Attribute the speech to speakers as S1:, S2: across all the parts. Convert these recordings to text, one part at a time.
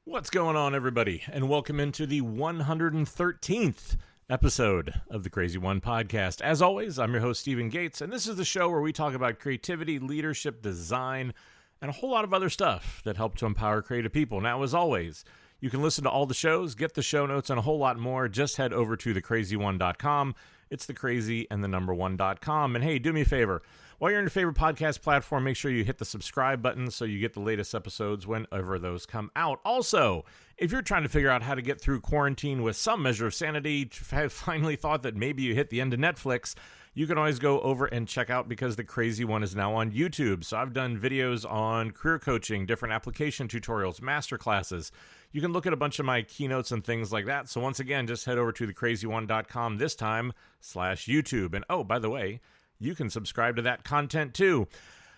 S1: What's going on, everybody? And welcome into the 113th episode of the CRZY podcast. As always, I'm your host, Stephen Gates, and this is the show where we talk about creativity, leadership, design, and a whole lot of other stuff that help to empower creative people. Now, as always, you can listen to all the shows, get the show notes, and a whole lot more. Just head over to thecrazy1.com. It's the crazy and the number one.com. And hey, do me a favor. While you're on your favorite podcast platform, make sure you hit the subscribe button so you get the latest episodes whenever those come out. Also, if you're trying to figure out how to get through quarantine with some measure of sanity, have finally thought that maybe you hit the end of Netflix, you can always go over and check out because the CRZY is now on YouTube. So I've done videos on career coaching, different application tutorials, masterclasses. You can look at a bunch of my keynotes and things like that. So once again, just head over to thecrazy1.com this time /YouTube. And oh, by the way, you can subscribe to that content too.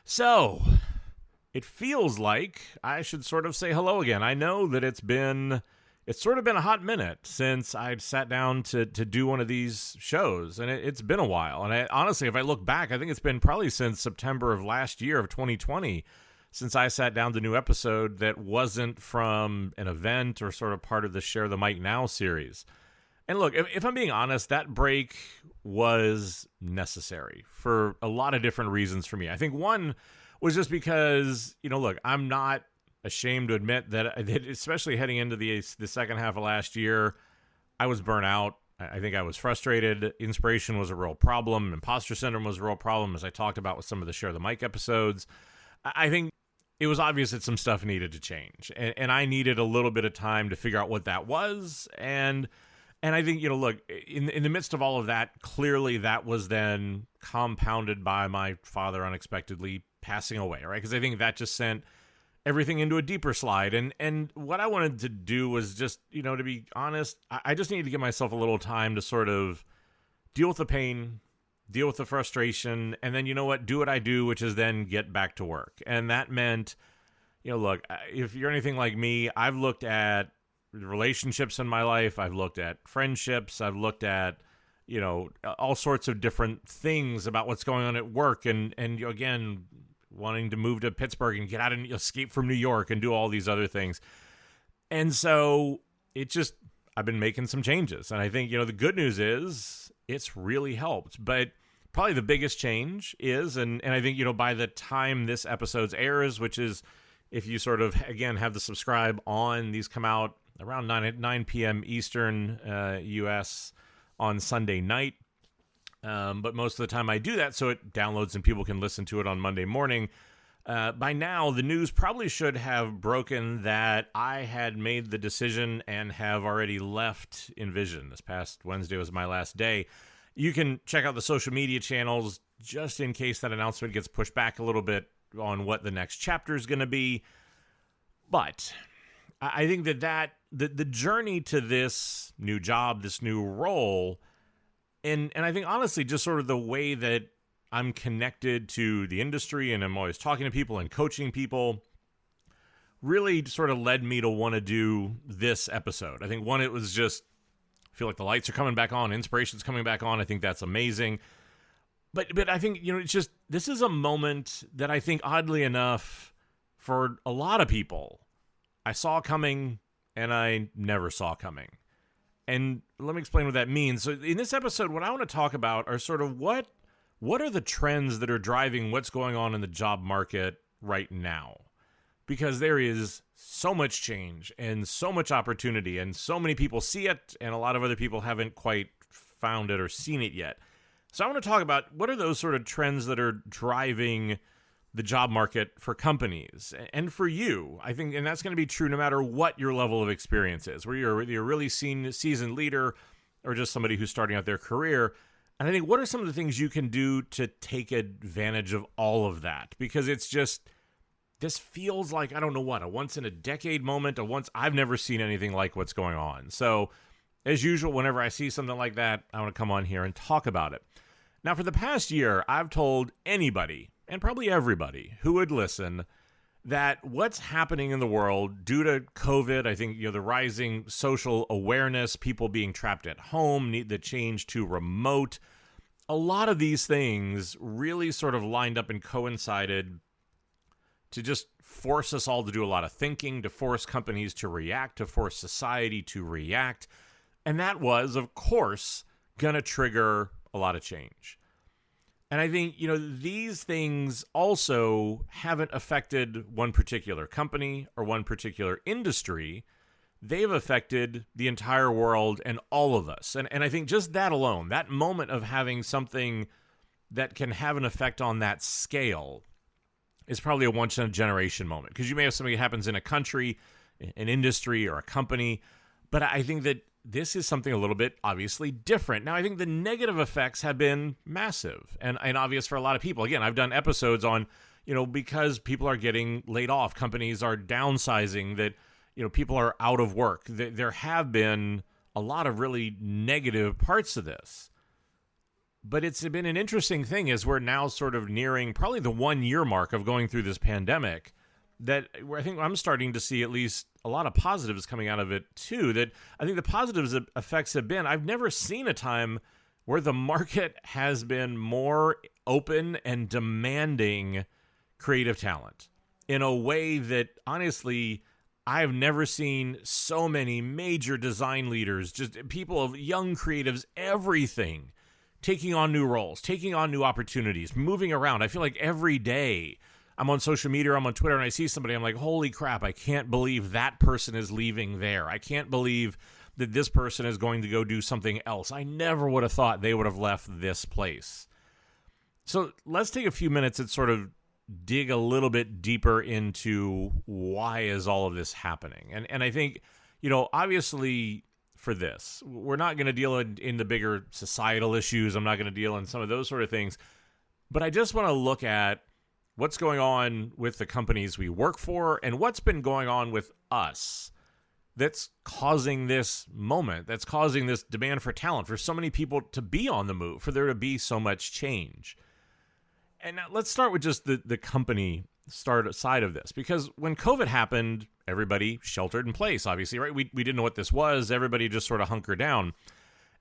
S1: So it feels like I should sort of say hello again. I know that it's sort of been a hot minute since I'd sat down to do one of these shows, and it's been a while. And honestly, if I look back, I think it's been probably since September of last year of 2020 since I sat down to a new episode that wasn't from an event or sort of part of the Share the Mic Now series. And look, if I'm being honest, that break was necessary for a lot of different reasons for me. I think one was just because, look, I'm not ashamed to admit that, especially heading into the second half of last year, I was burnt out. I think I was frustrated. Inspiration was a real problem. Imposter syndrome was a real problem, as I talked about with some of the Share the Mic episodes. I think it was obvious that some stuff needed to change, and I needed a little bit of time to figure out what that was. And I think, look, in the midst of all of that, clearly that was then compounded by my father unexpectedly passing away, right? Because I think that just sent everything into a deeper slide. And what I wanted to do was just, to be honest, I just needed to give myself a little time to sort of deal with the pain, deal with the frustration, and then, do what I do, which is then get back to work. And that meant, look, if you're anything like me, I've looked at relationships in my life, I've looked at friendships, I've looked at, all sorts of different things about what's going on at work, and again, wanting to move to Pittsburgh and get out and escape from New York and do all these other things. And so I've been making some changes. And I think, the good news is it's really helped. But probably the biggest change is, and I think, by the time this episode airs, which is if you sort of, again, have the subscribe on, these come out around 9 p.m. Eastern U.S. on Sunday night. But most of the time I do that so it downloads and people can listen to it on Monday morning. By now, the news probably should have broken that I had made the decision and have already left InVision. This past Wednesday was my last day. You can check out the social media channels just in case that announcement gets pushed back a little bit on what the next chapter is going to be. But I think that the journey to this new job, this new role, and I think, honestly, just sort of the way that I'm connected to the industry and I'm always talking to people and coaching people really sort of led me to want to do this episode. I think, one, it was just, I feel like the lights are coming back on, inspiration's coming back on. I think that's amazing. But I think, it's just, this is a moment that I think, oddly enough, for a lot of people, I saw coming and I never saw coming. And let me explain what that means. So in this episode, what I want to talk about are sort of what are the trends that are driving what's going on in the job market right now? Because there is so much change and so much opportunity, and so many people see it, and a lot of other people haven't quite found it or seen it yet. So I want to talk about what are those sort of trends that are driving the job market for companies and for you. I think, and that's going to be true no matter what your level of experience is, whether you're a really seasoned leader or just somebody who's starting out their career. And I think, what are some of the things you can do to take advantage of all of that? Because it's just, this feels like, I don't know what, a once in a decade moment, I've never seen anything like what's going on. So as usual, whenever I see something like that, I want to come on here and talk about it. Now, for the past year, I've told anybody, and probably everybody who would listen, that what's happening in the world due to COVID, I think, the rising social awareness, people being trapped at home, need the change to remote, a lot of these things really sort of lined up and coincided to just force us all to do a lot of thinking, to force companies to react, to force society to react. And that was, of course, going to trigger a lot of change. And I think, these things also haven't affected one particular company or one particular industry. They've affected the entire world and all of us. And I think just that alone, that moment of having something that can have an effect on that scale is probably a once-in-a-generation moment. Because you may have something that happens in a country, an industry, or a company. But I think that this is something a little bit obviously different. Now, I think the negative effects have been massive and obvious for a lot of people. Again, I've done episodes on, because people are getting laid off, companies are downsizing, that, people are out of work. There have been a lot of really negative parts of this. But it's been an interesting thing as we're now sort of nearing probably the 1-year mark of going through this pandemic, that I think I'm starting to see at least a lot of positives coming out of it too. That I think the positives effects have been, I've never seen a time where the market has been more open and demanding creative talent in a way that honestly, I've never seen so many major design leaders, just people of young creatives, everything, taking on new roles, taking on new opportunities, moving around. I feel like every day I'm on social media, I'm on Twitter, and I see somebody, I'm like, holy crap, I can't believe that person is leaving there. I can't believe that this person is going to go do something else. I never would have thought they would have left this place. So let's take a few minutes and sort of dig a little bit deeper into why is all of this happening. And I think, obviously for this, we're not going to deal in the bigger societal issues. I'm not going to deal in some of those sort of things. But I just want to look at what's going on with the companies we work for and what's been going on with us that's causing this moment, that's causing this demand for talent, for so many people to be on the move, for there to be so much change. And now let's start with just the company side of this, because when COVID happened, everybody sheltered in place, obviously, right? We didn't know what this was. Everybody just sort of hunkered down.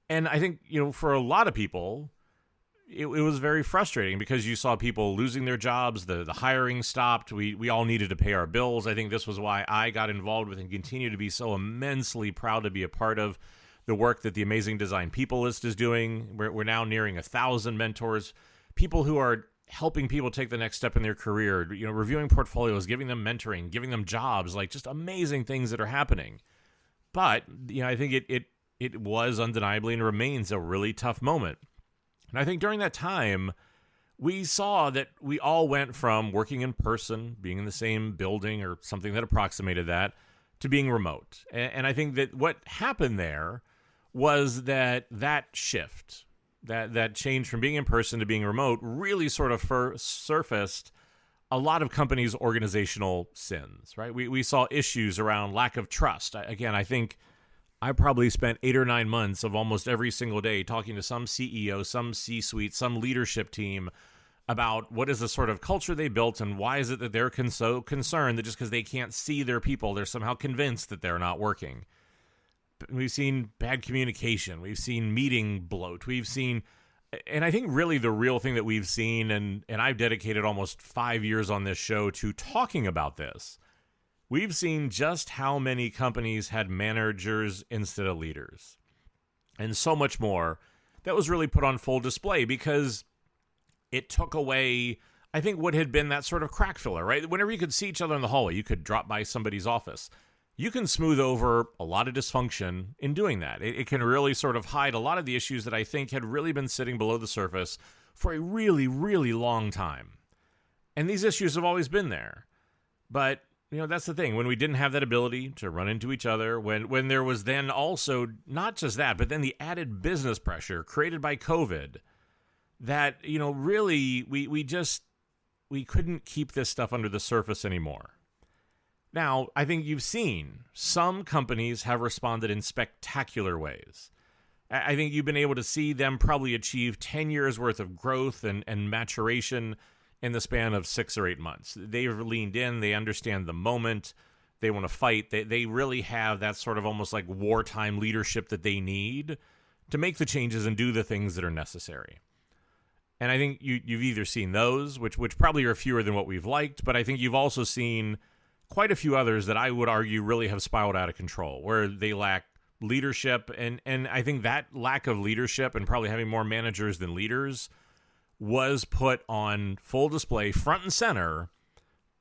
S1: And I think, for a lot of people, it was very frustrating because you saw people losing their jobs, the hiring stopped, we all needed to pay our bills. I think this was why I got involved with and continue to be so immensely proud to be a part of the work that the Amazing Design People List is doing. We're now nearing 1,000 mentors, people who are helping people take the next step in their career, reviewing portfolios, giving them mentoring, giving them jobs, like just amazing things that are happening. But, I think it was undeniably and remains a really tough moment. And I think during that time, we saw that we all went from working in person, being in the same building or something that approximated that, to being remote. And I think that what happened there was that shift, that change from being in person to being remote really sort of surfaced a lot of companies' organizational sins, right? We saw issues around lack of trust. Again, I think I probably spent 8 or 9 months of almost every single day talking to some CEO, some C-suite, some leadership team about what is the sort of culture they built and why is it that they're so concerned that just because they can't see their people, they're somehow convinced that they're not working. We've seen bad communication. We've seen meeting bloat. We've seen, and I think really the real thing that we've seen, and I've dedicated almost 5 years on this show to talking about this, we've seen just how many companies had managers instead of leaders. And so much more that was really put on full display because it took away, I think, what had been that sort of crack filler, right? Whenever you could see each other in the hallway, you could drop by somebody's office. You can smooth over a lot of dysfunction in doing that. It can really sort of hide a lot of the issues that I think had really been sitting below the surface for a really, really long time. And these issues have always been there. But that's the thing. When we didn't have that ability to run into each other, when there was then also not just that, but then the added business pressure created by COVID, that, really we couldn't keep this stuff under the surface anymore. Now, I think you've seen some companies have responded in spectacular ways. I think you've been able to see them probably achieve 10 years worth of growth and maturation in the span of 6 or 8 months. They've leaned in. They understand the moment. They want to fight. They really have that sort of almost like wartime leadership that they need to make the changes and do the things that are necessary. And I think you've either seen those, which probably are fewer than what we've liked, but I think you've also seen quite a few others that I would argue really have spiraled out of control, where they lack leadership. And I think that lack of leadership and probably having more managers than leaders was put on full display front and center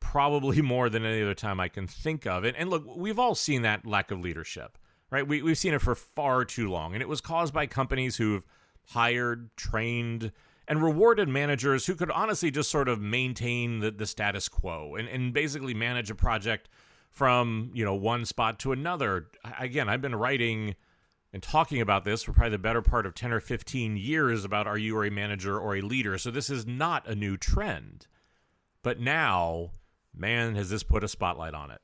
S1: probably more than any other time I can think of. And look, we've all seen that lack of leadership, right? We've seen it for far too long. And it was caused by companies who've hired, trained, and rewarded managers who could honestly just sort of maintain the status quo and basically manage a project from, one spot to another. Again, I've been writing and talking about this for probably the better part of 10 or 15 years about are you a manager or a leader. So this is not a new trend. But now, man, has this put a spotlight on it.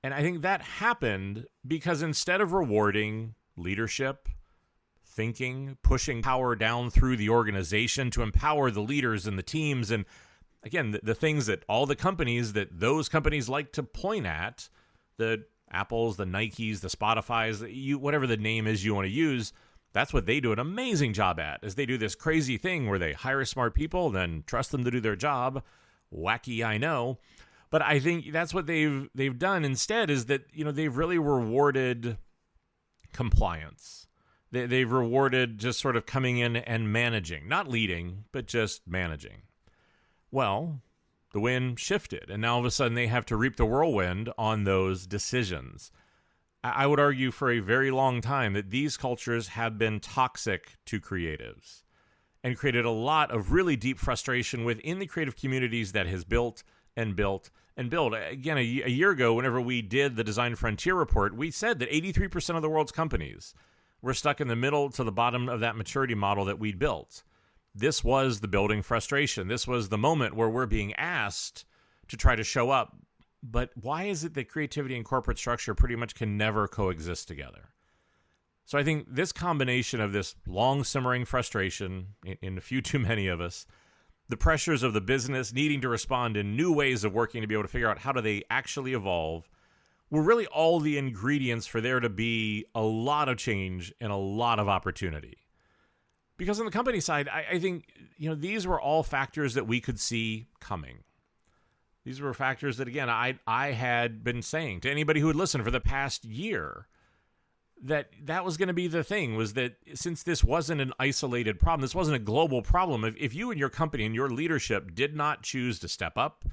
S1: And I think that happened because instead of rewarding leadership, thinking, pushing power down through the organization to empower the leaders and the teams, and again, the things that all the companies that those companies like to point at, the Apples, the Nikes, the Spotifys, whatever the name is you want to use, that's what they do an amazing job at, is they do this crazy thing where they hire smart people, then trust them to do their job. Wacky, I know. But I think that's what they've done instead, is that, they've really rewarded compliance. They've rewarded just sort of coming in and managing, not leading, but just managing. Well, the wind shifted, and now all of a sudden they have to reap the whirlwind on those decisions. I would argue for a very long time that these cultures have been toxic to creatives and created a lot of really deep frustration within the creative communities that has built and built and built. Again, a year ago, whenever we did the Design Frontier report, we said that 83% of the world's companies were stuck in the middle to the bottom of that maturity model that we'd built. This was the building frustration. This was the moment where we're being asked to try to show up. But why is it that creativity and corporate structure pretty much can never coexist together? So I think this combination of this long simmering frustration in a few too many of us, the pressures of the business needing to respond in new ways of working to be able to figure out how do they actually evolve, were really all the ingredients for there to be a lot of change and a lot of opportunity. Because on the company side, I think, these were all factors that we could see coming. These were factors that, again, I had been saying to anybody who would listen for the past year, that was going to be the thing, was that since this wasn't an isolated problem, this wasn't a global problem, if you and your company and your leadership did not choose to step up,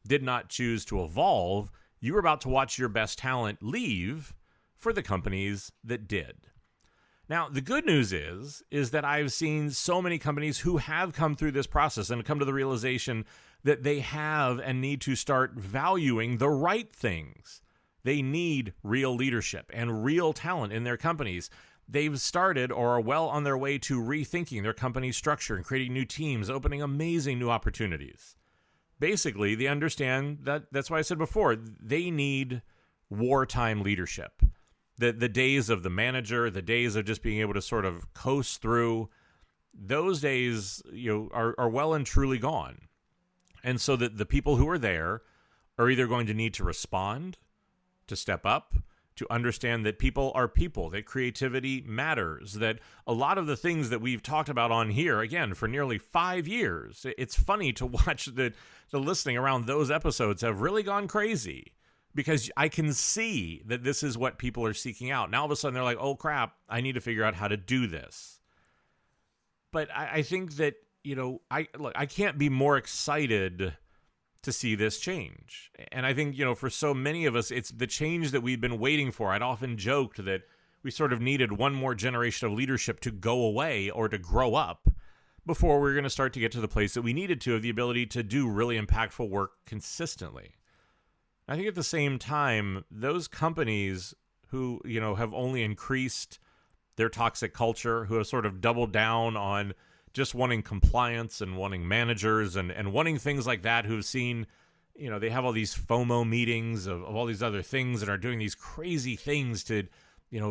S1: did not choose to evolve, you were about to watch your best talent leave for the companies that did. Now, the good news is that I've seen so many companies who have come through this process and come to the realization that they have and need to start valuing the right things. They need real leadership and real talent in their companies. They've started or are well on their way to rethinking their company's structure and creating new teams, opening amazing new opportunities. Basically, they understand that's why I said before, they need wartime leadership. The days of the manager, the days of just being able to sort of coast through, those days are well and truly gone. And so that the people who are there are either going to need to respond, to step up, to understand that people are people, that creativity matters, that a lot of the things that we've talked about on here, again, for nearly 5 years, it's funny to watch the listening around those episodes have really gone crazy. Because I can see that this is what people are seeking out. Now all of a sudden they're like, oh crap, I need to figure out how to do this. But I think that, I can't be more excited to see this change. And I think, for so many of us, it's the change that we've been waiting for. I'd often joked that we sort of needed one more generation of leadership to go away or to grow up before we were going to start to get to the place that we needed to have the ability to do really impactful work consistently. I think at the same time, those companies who, have only increased their toxic culture, who have sort of doubled down on just wanting compliance and wanting managers and wanting things like that, who've seen, they have all these FOMO meetings of all these other things and are doing these crazy things to,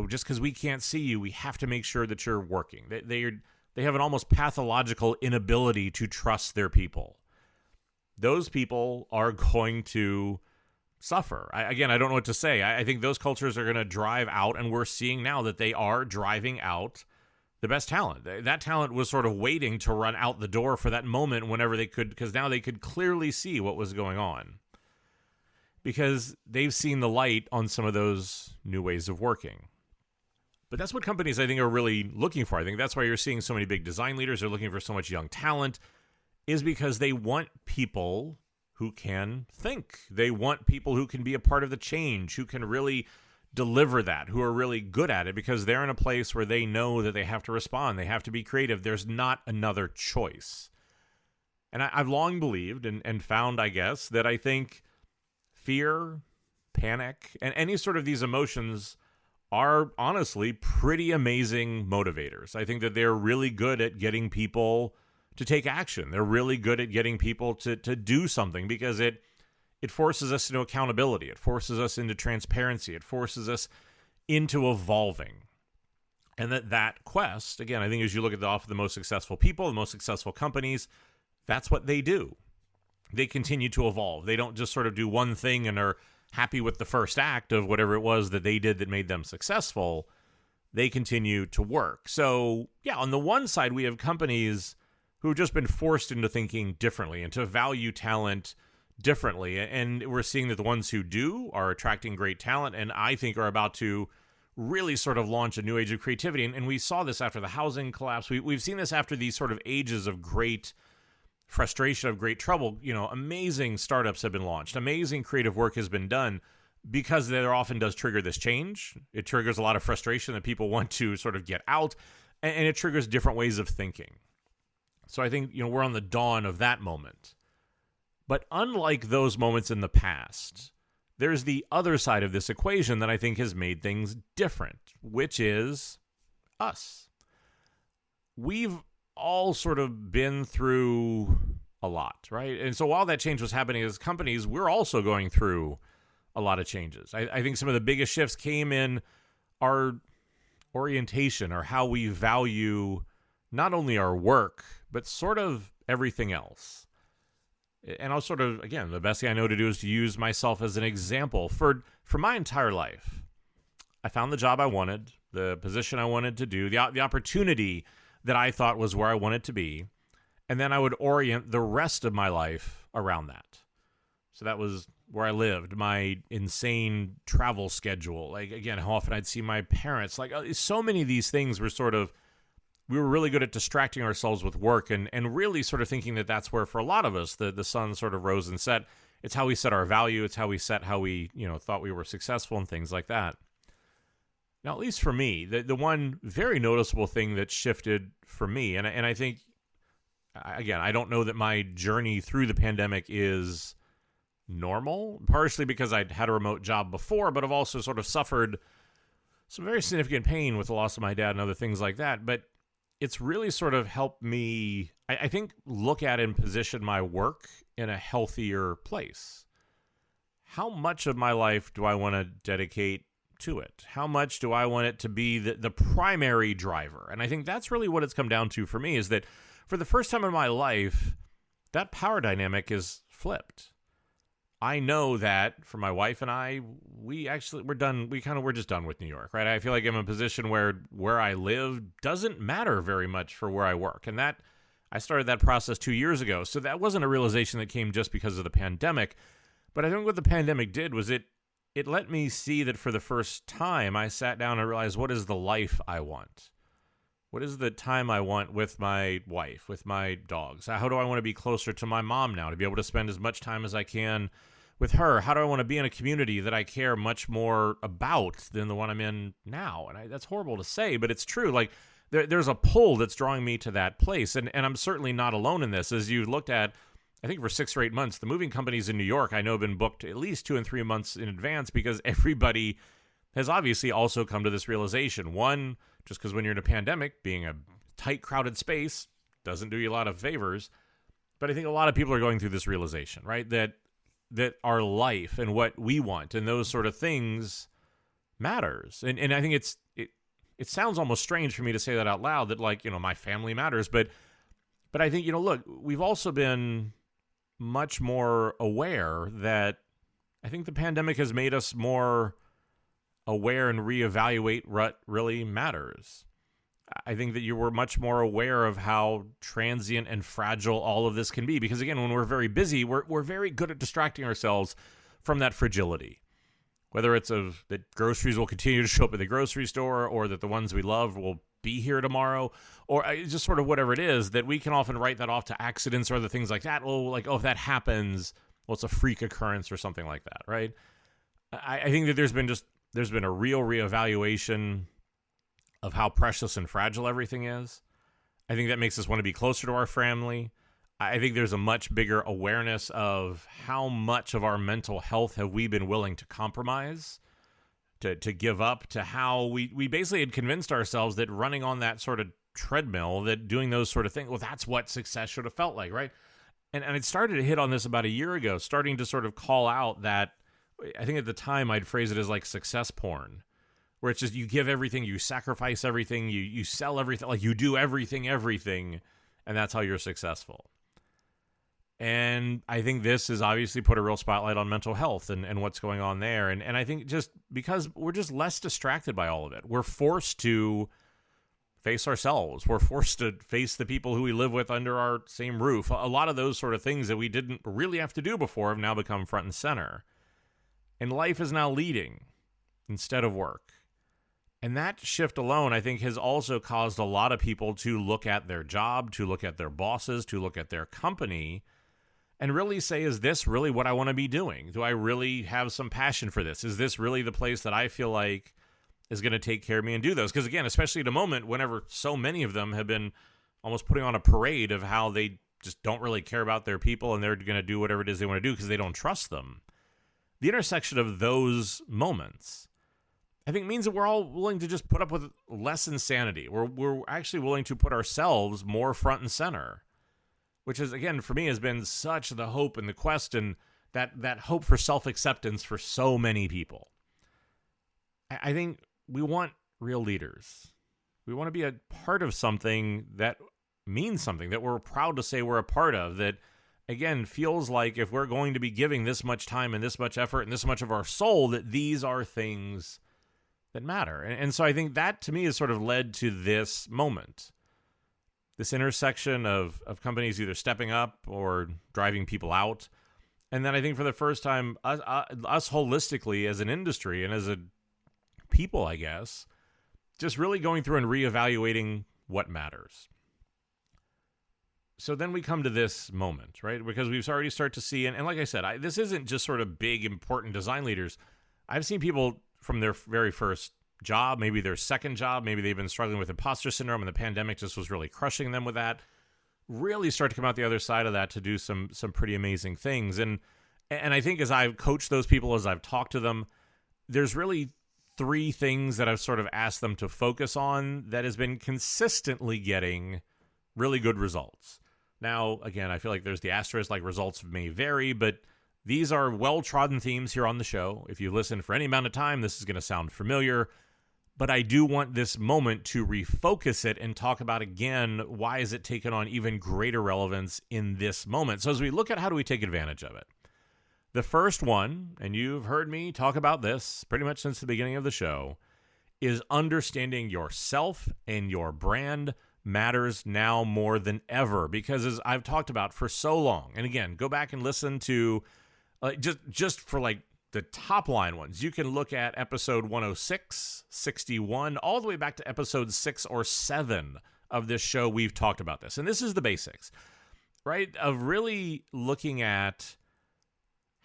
S1: just because we can't see you, we have to make sure that you're working. They have an almost pathological inability to trust their people. Those people are going to suffer. I don't know what to say. I think those cultures are going to drive out, and we're seeing now that they are driving out the best talent. That talent was sort of waiting to run out the door for that moment whenever they could, because now they could clearly see what was going on. because they've seen the light on some of those new ways of working. But that's what companies, I think, are really looking for. I think that's why you're seeing so many big design leaders are looking for so much young talent, is because they want people who can think. They want people who can be a part of the change, who can really deliver that, who are really good at it, because they're in a place where they know that they have to respond. They have to be creative. There's not another choice. And I've long believed and found, I guess, that I think fear, panic, and any sort of these emotions are honestly pretty amazing motivators. I think that they're really good at getting people to take action. They're really good at getting people to do something, because it forces us into accountability. It forces us into transparency. It forces us into evolving. And that quest, again, I think as you look at the most successful people, the most successful companies, that's what they do. They continue to evolve. They don't just sort of do one thing and are happy with the first act of whatever it was that they did that made them successful. They continue to work. So, yeah, on the one side, we have companies who have just been forced into thinking differently and to value talent differently. And we're seeing that the ones who do are attracting great talent, and I think are about to really sort of launch a new age of creativity. And we saw this after the housing collapse. We've seen this after these sort of ages of great frustration, of great trouble. Amazing startups have been launched. Amazing creative work has been done, because there often does trigger this change. It triggers a lot of frustration that people want to sort of get out, and it triggers different ways of thinking. So I think, we're on the dawn of that moment. But unlike those moments in the past, there's the other side of this equation that I think has made things different, which is us. We've all sort of been through a lot, right? And so while that change was happening as companies, we're also going through a lot of changes. I think some of the biggest shifts came in our orientation, or how we value not only our work, but sort of everything else. And I'll sort of, again, the best thing I know to do is to use myself as an example. For my entire life, I found the job I wanted, the position I wanted to do, the opportunity that I thought was where I wanted to be, and then I would orient the rest of my life around that. So that was where I lived, my insane travel schedule, like, again, how often I'd see my parents. Like, so many of these things were sort of, we were really good at distracting ourselves with work, and really sort of thinking that that's where, for a lot of us, the sun sort of rose and set. It's how we set our value. It's how we set how we, thought we were successful and things like that. Now, at least for me, the one very noticeable thing that shifted for me, and I think, again, I don't know that my journey through the pandemic is normal, partially because I'd had a remote job before, but I've also sort of suffered some very significant pain with the loss of my dad and other things like that. But it's really sort of helped me, I think, look at and position my work in a healthier place. How much of my life do I want to dedicate to it? How much do I want it to be the primary driver? And I think that's really what it's come down to for me, is that for the first time in my life, that power dynamic is flipped. I know that for my wife and I, we're done. We're just done with New York, right? I feel like I'm in a position where I live doesn't matter very much for where I work. And that, I started that process 2 years ago. So that wasn't a realization that came just because of the pandemic. But I think what the pandemic did was it let me see that for the first time, I sat down and realized, what is the life I want? What is the time I want with my wife, with my dogs? How do I want to be closer to my mom now, to be able to spend as much time as I can with her? How do I want to be in a community that I care much more about than the one I'm in now? And that's horrible to say, but it's true. Like, there's a pull that's drawing me to that place. And I'm certainly not alone in this. As you looked at, I think for 6 or 8 months, the moving companies in New York, I know, have been booked at least 2 and 3 months in advance, because everybody has obviously also come to this realization. One, just because when you're in a pandemic, being a tight, crowded space doesn't do you a lot of favors. But I think a lot of people are going through this realization, right? That our life and what we want and those sort of things matters. And I think it sounds almost strange for me to say that out loud, that, like, my family matters. But I think, look, we've also been much more aware that I think the pandemic has made us more aware and reevaluate what really matters. I think that you were much more aware of how transient and fragile all of this can be. Because, again, when we're very busy, we're very good at distracting ourselves from that fragility. Whether it's that groceries will continue to show up at the grocery store, or that the ones we love will be here tomorrow, or just sort of whatever it is, that we can often write that off to accidents or other things like that. Oh, like, oh, if that happens, well, it's a freak occurrence or something like that, right? I think that there's been a real reevaluation of how precious and fragile everything is. I think that makes us want to be closer to our family. I think there's a much bigger awareness of how much of our mental health have we been willing to compromise, to give up, to how we basically had convinced ourselves that running on that sort of treadmill, that doing those sort of things, well, that's what success should have felt like, right? And it started to hit on this about a year ago, starting to sort of call out that, I think at the time I'd phrase it as like success porn, where it's just you give everything, you sacrifice everything, you sell everything, like you do everything, and that's how you're successful. And I think this has obviously put a real spotlight on mental health and what's going on there. And I think just because we're just less distracted by all of it, we're forced to face ourselves. We're forced to face the people who we live with under our same roof. A lot of those sort of things that we didn't really have to do before have now become front and center. And life is now leading instead of work. And that shift alone, I think, has also caused a lot of people to look at their job, to look at their bosses, to look at their company, and really say, is this really what I want to be doing? Do I really have some passion for this? Is this really the place that I feel like is going to take care of me and do those? Because again, especially at a moment whenever so many of them have been almost putting on a parade of how they just don't really care about their people and they're going to do whatever it is they want to do because they don't trust them. The intersection of those moments, I think, means that we're all willing to just put up with less insanity. We're actually willing to put ourselves more front and center, which is, again, for me, has been such the hope and the quest and that hope for self-acceptance for so many people. I think we want real leaders. We want to be a part of something that means something, that we're proud to say we're a part of, that, again, feels like if we're going to be giving this much time and this much effort and this much of our soul, that these are things that matter. And so I think that, to me, has sort of led to this moment. This intersection of companies either stepping up or driving people out. And then I think for the first time, us holistically as an industry and as a people, I guess, just really going through and reevaluating what matters. So then we come to this moment, right? Because we've already started to see, and like I said, this isn't just sort of big, important design leaders. I've seen people from their very first job, maybe their second job, maybe they've been struggling with imposter syndrome and the pandemic just was really crushing them with that, really start to come out the other side of that to do some pretty amazing things. And I think as I've coached those people, as I've talked to them, there's really three things that I've sort of asked them to focus on that has been consistently getting really good results. Now, again, I feel like there's the asterisk, like results may vary, but these are well-trodden themes here on the show. If you listen for any amount of time, this is going to sound familiar. But I do want this moment to refocus it and talk about, again, why is it taken on even greater relevance in this moment? So as we look at how do we take advantage of it, the first one, and you've heard me talk about this pretty much since the beginning of the show, is understanding yourself and your brand matters now more than ever. Because as I've talked about for so long, and again, go back and listen to just for like the top line ones, you can look at episode 106, 61, all the way back to episode 6 or 7 of this show. We've talked about this. And this is the basics, right? Of really looking at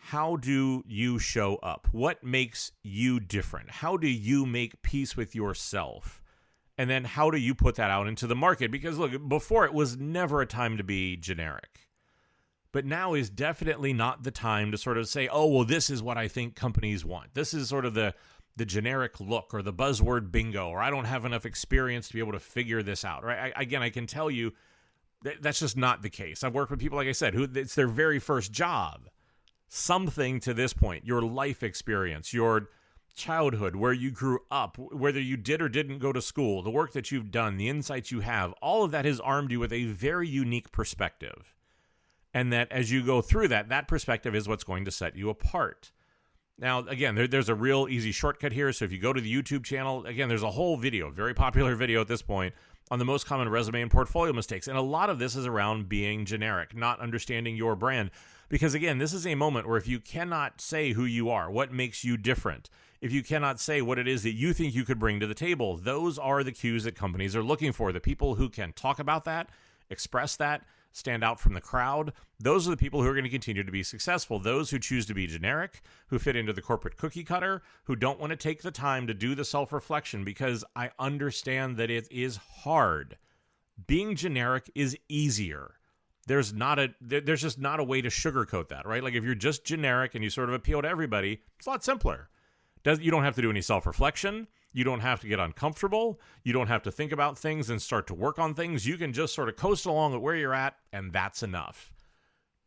S1: how do you show up? What makes you different? How do you make peace with yourself? And then how do you put that out into the market? Because look, before it was never a time to be generic. But now is definitely not the time to sort of say, oh, well, this is what I think companies want. This is sort of the generic look or the buzzword bingo, or I don't have enough experience to be able to figure this out. Right? Again, I can tell you that's just not the case. I've worked with people, like I said, who it's their very first job. Something to this point, your life experience, your childhood, where you grew up, whether you did or didn't go to school, the work that you've done, the insights you have, all of that has armed you with a very unique perspective. And that as you go through that perspective is what's going to set you apart. Now, again, there's a real easy shortcut here. So if you go to the YouTube channel, again, there's a whole video, very popular video at this point, on the most common resume and portfolio mistakes. And a lot of this is around being generic, not understanding your brand. Because again, this is a moment where if you cannot say who you are, what makes you different, if you cannot say what it is that you think you could bring to the table, those are the cues that companies are looking for. The people who can talk about that, express that, stand out from the crowd, those are the people who are going to continue to be successful. Those who choose to be generic, who fit into the corporate cookie cutter, who don't want to take the time to do the self-reflection, because I understand that it is hard. Being generic is easier. There's just not a way to sugarcoat that, right? Like if you're just generic and you sort of appeal to everybody, it's a lot simpler. You don't have to do any self-reflection. You don't have to get uncomfortable. You don't have to think about things and start to work on things. You can just sort of coast along at where you're at, and that's enough.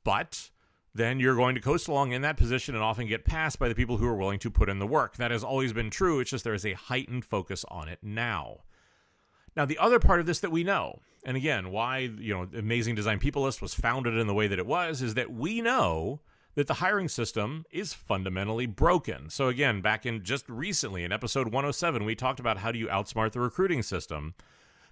S1: But then you're going to coast along in that position and often get passed by the people who are willing to put in the work. That has always been true. It's just there is a heightened focus on it now. Now, the other part of this that we know, and again, why Amazing Design People List was founded in the way that it was, is that we know that the hiring system is fundamentally broken. So again, back in just recently in episode 107, we talked about how do you outsmart the recruiting system,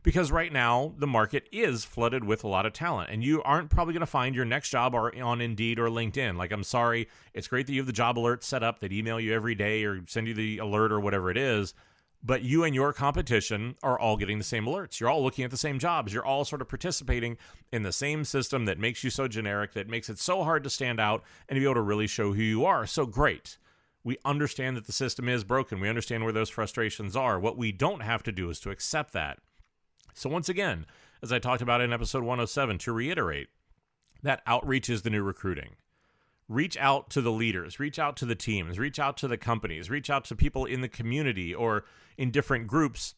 S1: because right now the market is flooded with a lot of talent, and you aren't probably going to find your next job on Indeed or LinkedIn. Like, I'm sorry, it's great that you have the job alert set up that email you every day or send you the alert or whatever it is, but you and your competition are all getting the same alerts. You're all looking at the same jobs. You're all sort of participating in the same system that makes you so generic, that makes it so hard to stand out and to be able to really show who you are. So great. We understand that the system is broken. We understand where those frustrations are. What we don't have to do is to accept that. So once again, as I talked about in episode 107, to reiterate, that outreach is the new recruiting. Reach out to the leaders, reach out to the teams, reach out to the companies, reach out to people in the community or in different groups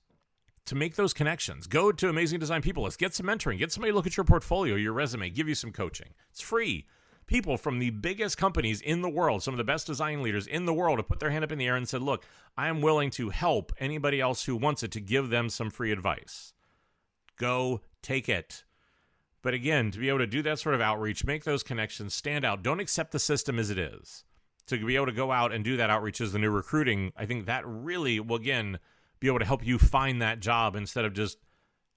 S1: to make those connections. Go to Amazing Design People List, get some mentoring, get somebody to look at your portfolio, your resume, give you some coaching. It's free. People from the biggest companies in the world, some of the best design leaders in the world, have put their hand up in the air and said, look, I am willing to help anybody else who wants it, to give them some free advice. Go take it. But again, to be able to do that sort of outreach, make those connections, stand out, don't accept the system as it is. To be able to go out and do that outreach as the new recruiting, I think that really will, again, be able to help you find that job instead of just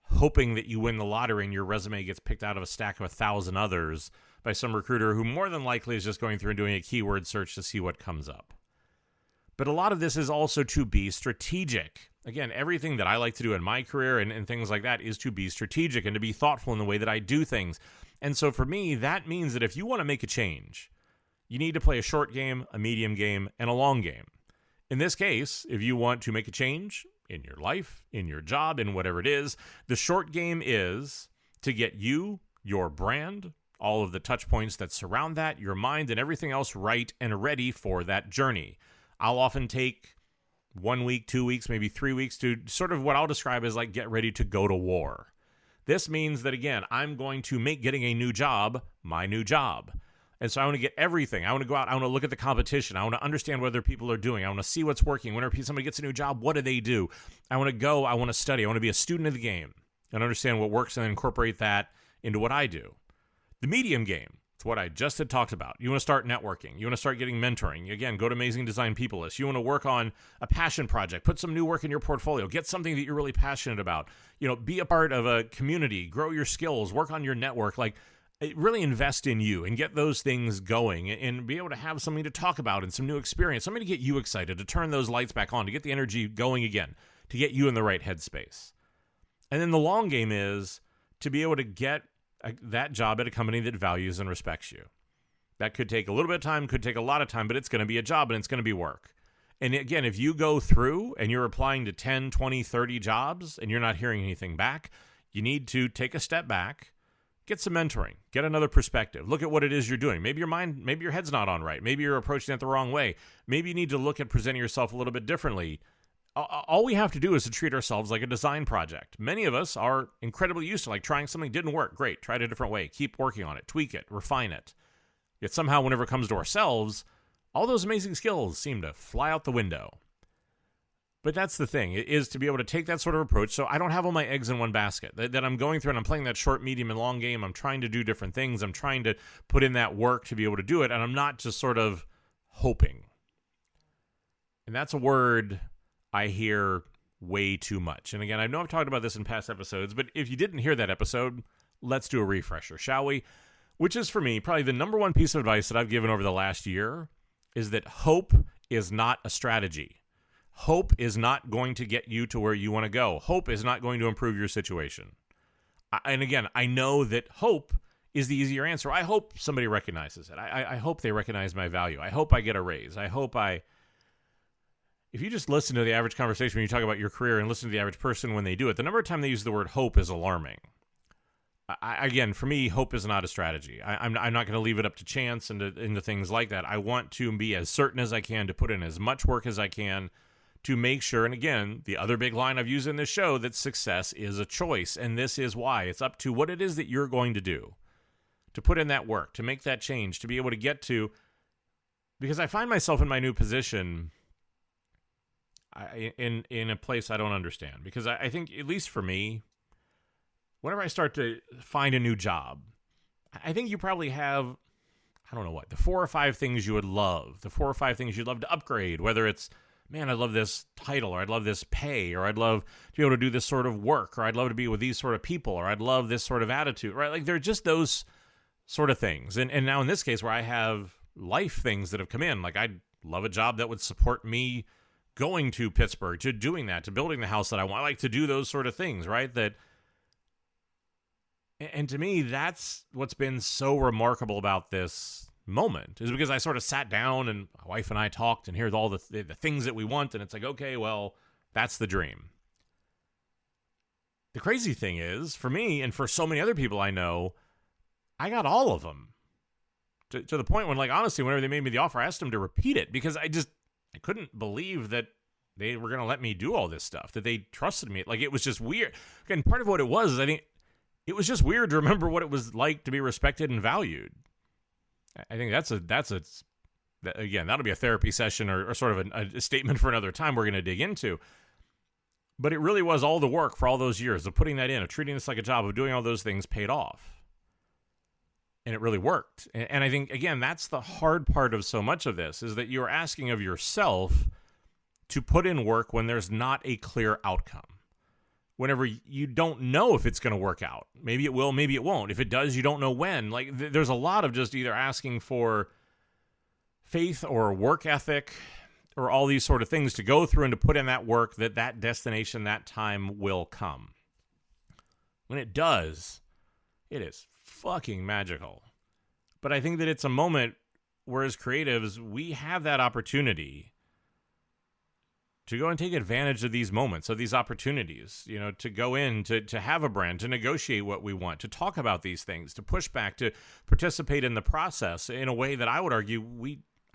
S1: hoping that you win the lottery and your resume gets picked out of a stack of 1,000 others by some recruiter who more than likely is just going through and doing a keyword search to see what comes up. But a lot of this is also to be strategic. Again, everything that I like to do in my career and things like that is to be strategic and to be thoughtful in the way that I do things. And so for me, that means that if you want to make a change, you need to play a short game, a medium game, and a long game. In this case, if you want to make a change in your life, in your job, in whatever it is, the short game is to get you, your brand, all of the touch points that surround that, your mind, and everything else right and ready for that journey. I'll often take 1 week, 2 weeks, maybe 3 weeks to sort of what I'll describe as like get ready to go to war. This means that, again, I'm going to make getting a new job my new job. And so I want to get everything. I want to go out. I want to look at the competition. I want to understand what other people are doing. I want to see what's working. Whenever somebody gets a new job, what do they do? I want to go. I want to study. I want to be a student of the game and understand what works and then incorporate that into what I do. The medium game. It's what I just had talked about. You want to start networking. You want to start getting mentoring. Again, go to Amazing Design People List. You want to work on a passion project. Put some new work in your portfolio. Get something that you're really passionate about. Be a part of a community. Grow your skills. Work on your network. Really invest in you and get those things going and be able to have something to talk about and some new experience. Something to get you excited, to turn those lights back on, to get the energy going again, to get you in the right headspace. And then the long game is to be able to get that job at a company that values and respects you. That could take a little bit of time, could take a lot of time, but it's going to be a job and it's going to be work. And again, if you go through and you're applying to 10, 20, 30 jobs and you're not hearing anything back, you need to take a step back, get some mentoring, get another perspective, look at what it is you're doing. Maybe your head's not on right. Maybe you're approaching it the wrong way. Maybe you need to look at presenting yourself a little bit differently. All we have to do is to treat ourselves like a design project. Many of us are incredibly used to trying something didn't work. Great. Try it a different way. Keep working on it. Tweak it. Refine it. Yet somehow whenever it comes to ourselves, all those amazing skills seem to fly out the window. But that's the thing, is to be able to take that sort of approach. So I don't have all my eggs in one basket. That I'm going through and I'm playing that short, medium, and long game. I'm trying to do different things. I'm trying to put in that work to be able to do it. And I'm not just sort of hoping. And that's a word I hear way too much. And again, I know I've talked about this in past episodes, but if you didn't hear that episode, let's do a refresher, shall we? which is for me probably the number one piece of advice that I've given over the last year, is that hope is not a strategy. Hope is not going to get you to where you want to go. Hope is not going to improve your situation. And again, I know that hope is the easier answer. I hope somebody recognizes it. I hope they recognize my value. I hope I get a raise. If you just listen to the average conversation when you talk about your career and listen to the average person when they do it, the number of time they use the word hope is alarming. Again, for me, hope is not a strategy. I'm not going to leave it up to chance and into things like that. I want to be as certain as I can, to put in as much work as I can to make sure, and again, the other big line I've used in this show, that success is a choice, and this is why. It's up to what it is that you're going to do, to put in that work, to make that change, to be able to get to, because I find myself in my new position in a place I don't understand, because I think, at least for me, whenever I start to find a new job, I think you probably have, I don't know what, the 4 or 5 things you would love, the 4 or 5 things you'd love to upgrade, whether it's, man, I love this title, or I'd love this pay, or I'd love to be able to do this sort of work, or I'd love to be with these sort of people, or I'd love this sort of attitude, right? Like, they're just those sort of things. And now in this case where I have life things that have come in, like, I'd love a job that would support me going to Pittsburgh, to doing that, to building the house that I want. I like to do those sort of things, right? And to me, that's what's been so remarkable about this moment, is because I sort of sat down and my wife and I talked, and here's all the things that we want, and it's like, okay, well, that's the dream. The crazy thing is, for me and for so many other people I know, I got all of them. To the point when, like, honestly, whenever they made me the offer, I asked them to repeat it, because I couldn't believe that they were going to let me do all this stuff, that they trusted me. Like, it was just weird. And part of what it was is, I think, it was just weird to remember what it was like to be respected and valued. I think again, that'll be a therapy session or sort of a statement for another time we're going to dig into. But it really was all the work for all those years of putting that in, of treating this like a job, of doing all those things paid off. And it really worked. And I think, again, that's the hard part of so much of this, is that you're asking of yourself to put in work when there's not a clear outcome. Whenever you don't know if it's going to work out. Maybe it will, maybe it won't. If it does, you don't know when. Like, there's a lot of just either asking for faith or work ethic or all these sort of things to go through and to put in that work, that destination, that time will come. When it does, it is fucking magical. But I think that it's a moment where, as creatives, we have that opportunity to go and take advantage of these moments, of these opportunities, to go in, to have a brand, to negotiate what we want, to talk about these things, to push back, to participate in the process in a way that I would argue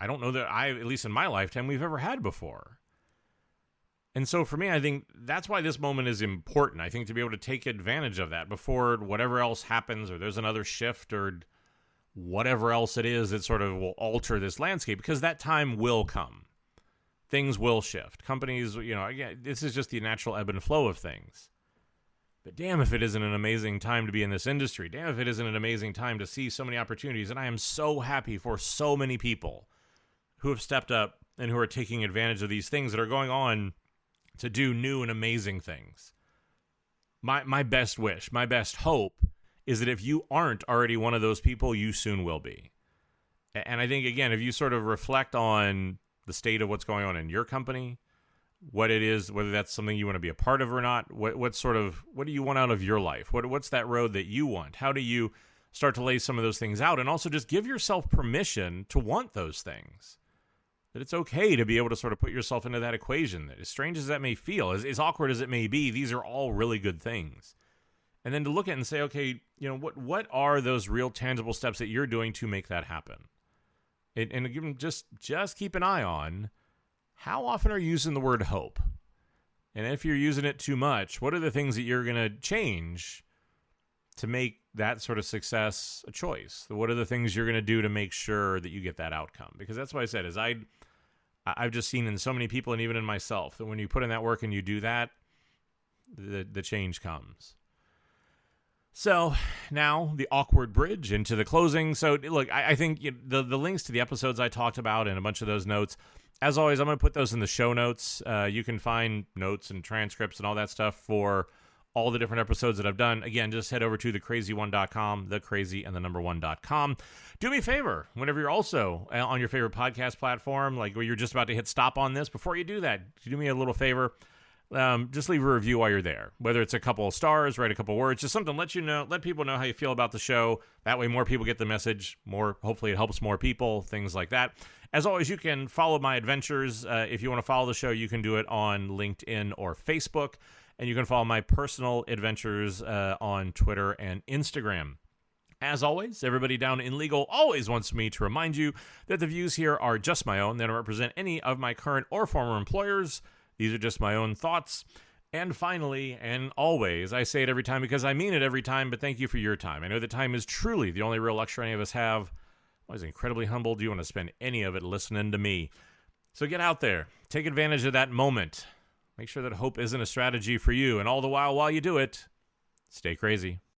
S1: I don't know that at least in my lifetime, we've ever had before. And so for me, I think that's why this moment is important. I think to be able to take advantage of that before whatever else happens, or there's another shift, or whatever else it is that sort of will alter this landscape, because that time will come. Things will shift. Companies, again, this is just the natural ebb and flow of things. But damn if it isn't an amazing time to be in this industry. Damn if it isn't an amazing time to see so many opportunities. And I am so happy for so many people who have stepped up and who are taking advantage of these things that are going on to do new and amazing things. My best wish, my best hope is that if you aren't already one of those people, you soon will be. And I think, again, if you sort of reflect on the state of what's going on in your company, what it is, whether that's something you want to be a part of or not, what do you want out of your life? What's that road that you want? How do you start to lay some of those things out? And also just give yourself permission to want those things. That it's okay to be able to sort of put yourself into that equation. That, as strange as that may feel, as awkward as it may be, these are all really good things. And then to look at it and say, okay, what are those real tangible steps that you're doing to make that happen? And again, just keep an eye on how often are you using the word hope? And if you're using it too much, what are the things that you're going to change to make that sort of success a choice? What are the things you're going to do to make sure that you get that outcome? Because that's what I said, is I've just seen in so many people, and even in myself, that when you put in that work and you do that, the change comes. So now the awkward bridge into the closing. So look, I think the links to the episodes I talked about and a bunch of those notes, as always, I'm going to put those in the show notes. You can find notes and transcripts and all that stuff for all the different episodes that I've done. Again, just head over to thecrazy1.com, thecrazy and the number 1.com. Do me a favor, whenever you're also on your favorite podcast platform, like where you're just about to hit stop on this, before you do that, do me a little favor. Just leave a review while you're there. Whether it's a couple of stars, write a couple of words, just something let people know how you feel about the show. That way more people get the message, hopefully it helps more people, things like that. As always, you can follow my adventures. If you want to follow the show, you can do it on LinkedIn or Facebook. And you can follow my personal adventures on Twitter and Instagram. As always, everybody down in legal always wants me to remind you that the views here are just my own. They don't represent any of my current or former employers. These are just my own thoughts. And finally, and always, I say it every time because I mean it every time, but thank you for your time. I know that time is truly the only real luxury any of us have. I was incredibly humbled. Do you want to spend any of it listening to me? So get out there. Take advantage of that moment. Make sure that hope isn't a strategy for you. And all the while you do it, stay crazy.